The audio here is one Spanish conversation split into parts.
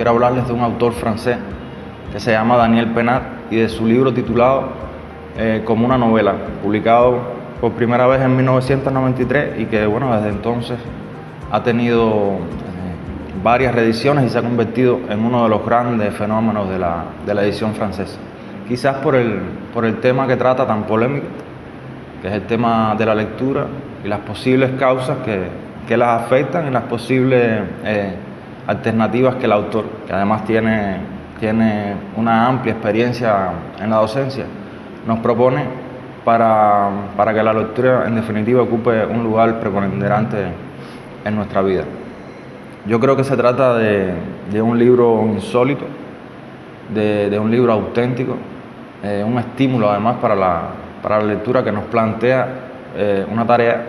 quiero hablarles de un autor francés que se llama Daniel Pénac y de su libro titulado Como una novela, publicado por primera vez en 1993 y que, bueno, desde entonces ha tenido varias reediciones y se ha convertido en uno de los grandes fenómenos de la edición francesa. Quizás por el tema que trata tan polémico, que es el tema de la lectura y las posibles causas que las afectan y las posibles alternativas que el autor, que además tiene una amplia experiencia en la docencia, nos propone para que la lectura en definitiva ocupe un lugar preponderante en nuestra vida. Yo creo que se trata de un libro insólito, de un libro auténtico, un estímulo además para la lectura que nos plantea una tarea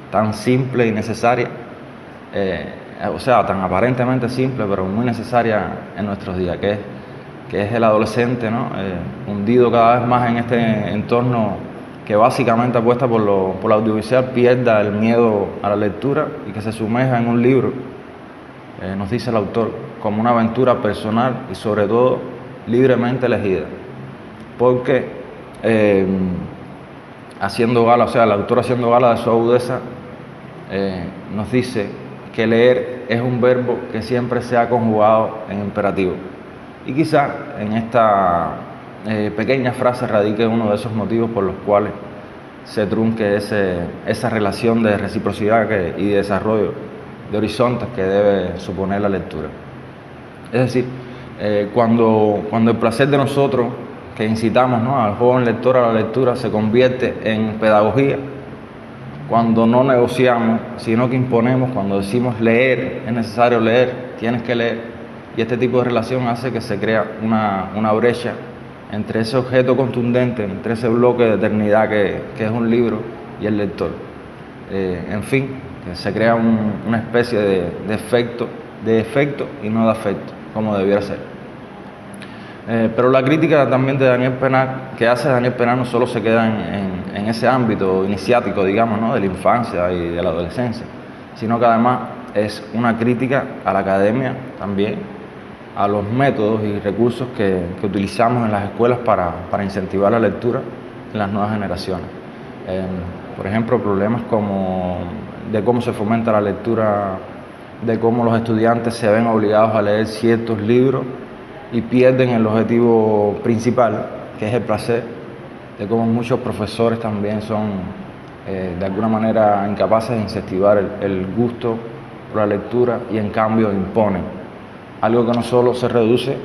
tan simple y necesaria, o sea, tan aparentemente simple, pero muy necesaria en nuestros días, que es el adolescente, ¿no? Hundido cada vez más en este entorno que básicamente apuesta por lo audiovisual, pierda el miedo a la lectura y que se sumerja en un libro, nos dice el autor, como una aventura personal y sobre todo libremente elegida. Porque haciendo gala, o sea, el autor haciendo gala de su agudeza, nos dice que leer es un verbo que siempre se ha conjugado en imperativo. Y quizá en esta pequeña frase radique uno de esos motivos por los cuales se trunque esa relación de reciprocidad y de desarrollo de horizontes que debe suponer la lectura. Es decir, cuando el placer de nosotros, que incitamos, ¿no?, al joven lector a la lectura, se convierte en pedagogía, cuando no negociamos, sino que imponemos, cuando decimos leer, es necesario leer, tienes que leer, y este tipo de relación hace que se crea una brecha entre ese objeto contundente, entre ese bloque de eternidad que es un libro y el lector. En fin, que se crea una especie de efecto y no de afecto, como debiera ser. Pero la crítica también de Daniel Pénac, que hace Daniel Pénac, no solo se queda en ese ámbito iniciático, digamos, ¿no?, de la infancia y de la adolescencia, sino que además es una crítica a la academia también, a los métodos y recursos que utilizamos en las escuelas para incentivar la lectura en las nuevas generaciones. Por ejemplo, problemas como de cómo se fomenta la lectura, de cómo los estudiantes se ven obligados a leer ciertos libros y pierden el objetivo principal, que es el placer, de cómo muchos profesores también son de alguna manera incapaces de incentivar el gusto por la lectura y en cambio imponen. Algo que no solo se reduce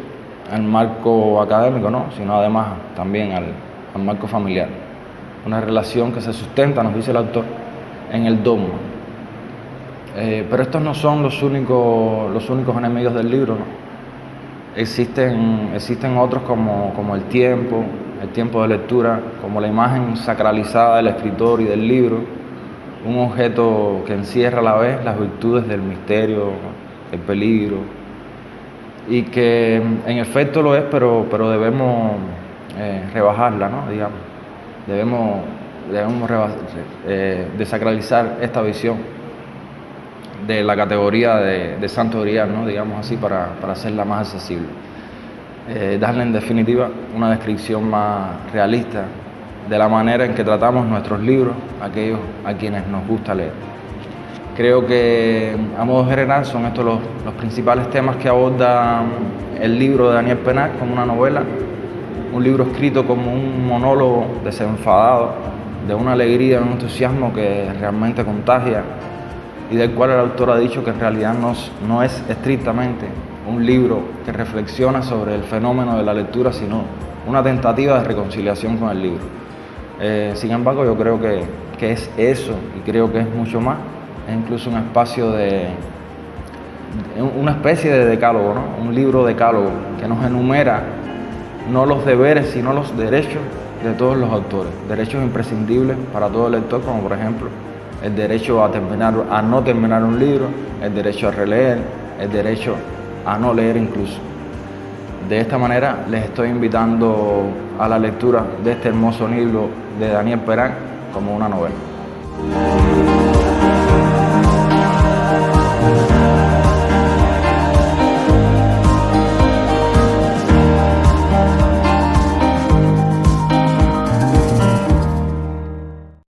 al marco académico, ¿no?, sino además también al marco familiar. Una relación que se sustenta, nos dice el autor, en el dogma. Pero estos no son los únicos enemigos del libro, ¿no? Existen otros como el tiempo de lectura, como la imagen sacralizada del escritor y del libro, un objeto que encierra a la vez las virtudes del misterio, el peligro, y que en efecto lo es, pero debemos rebajarla, ¿no?, digamos. Debemos desacralizar esta visión de la categoría de santo grial, ¿no?, digamos así, para hacerla más accesible. Darle en definitiva una descripción más realista de la manera en que tratamos nuestros libros, aquellos a quienes nos gusta leer. Creo que, a modo general, son estos los principales temas que aborda el libro de Daniel Pénac como una novela, un libro escrito como un monólogo desenfadado, de una alegría, un entusiasmo que realmente contagia y del cual el autor ha dicho que en realidad no es estrictamente un libro que reflexiona sobre el fenómeno de la lectura, sino una tentativa de reconciliación con el libro. Sin embargo, yo creo que es eso, y creo que es mucho más. Es incluso un espacio una especie de decálogo, ¿no?, un libro decálogo que nos enumera no los deberes, sino los derechos de todos los autores, derechos imprescindibles para todo lector, como por ejemplo el derecho a no terminar un libro, el derecho a releer, el derecho a no leer incluso. De esta manera les estoy invitando a la lectura de este hermoso libro de Daniel Pénac como una novela.